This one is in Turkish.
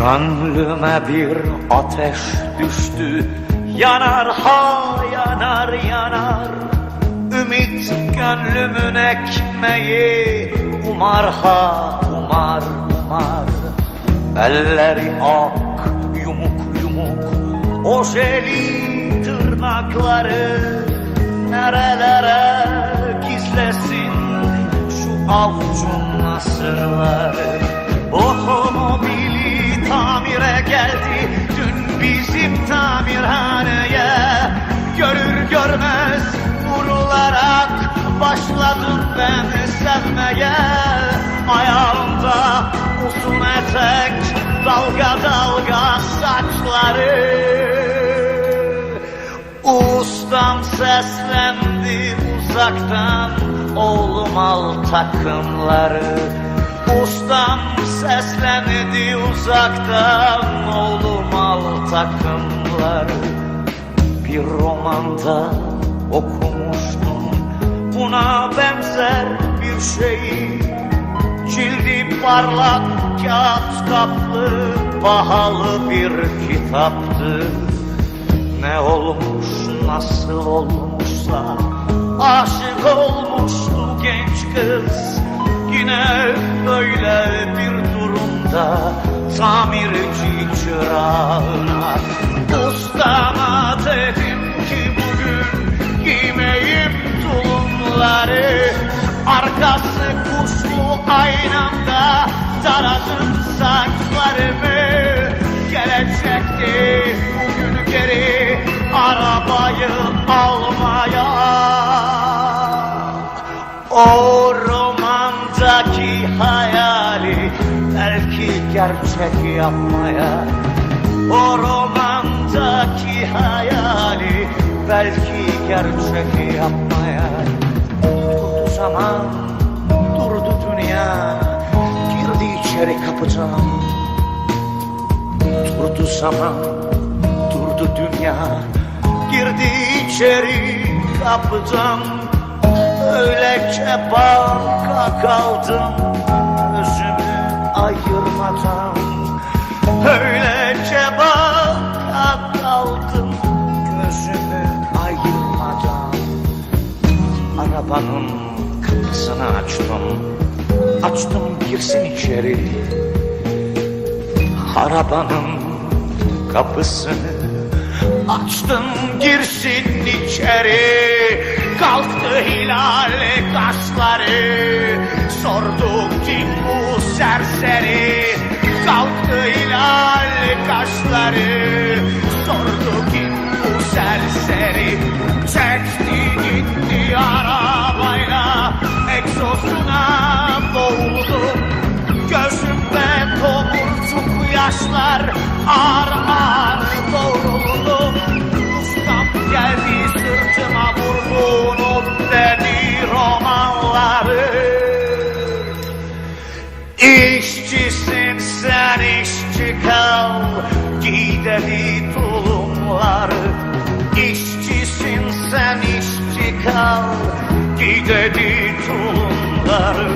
Gönlüme bir ateş düştü, yanar ha yanar yanar. Ümit gönlümün ekmeği, umar ha umar umar. Elleri ak yumuk yumuk, ojeli tırnakları nerelere gizlesin şu avucun nasırları. Otomobili tamire geldi dün bizim tamirhaneye. Görür görmez vurularak başladım ben sevmeye. Ayağımda uzun etek, dalga dalga saçları. Ustam seslendi uzaktan, oğlum al takımları. Ustam seslendi uzaktan, oğlum al takımları. Bir romanda okumuştum buna benzer bir şeyi. Cildi parlak kağıt kaplı, pahalı bir kitaptı. Ne olmuş nasıl olmuşsa aşık olmuştu genç kız. Yine böyle bir durumda tamirci çırağına. Ustama dedim ki bugün giymeyim tulumları. Arkası kuşlu aynamda taradım saçlarımı. Gelecekti bugün geri arabayı almaya. O romandaki hayali belki gerçek yapmaya. O romandaki hayali belki gerçek yapmaya. Durdu zaman, durdu dünya, girdi içeri kapıdan. Durdu zaman, durdu dünya, girdi içeri kapıdan. Öylece baka kaldım gözümü ayırmadan. Öylece baka kaldım gözümü ayırmadan. Arabanın kapısını açtım girsin içeri. Arabanın kapısını açtım girsin içeri. Kalktı hilali kaşları, sordu kim bu serseri. Kalktı hilali kaşları, sordu kim bu serseri. Çekti gitti arabayla, egzozuna boğuldu. Gözümde tomurcuk yaşlar ağır ağır doğruldu. Ustam geldi sırtıma vurdu, not dedi romanları. İşçisin sen işçi kal, giy dedi tulumları. İşçisin sen işçi kal, giy dedi tulumları.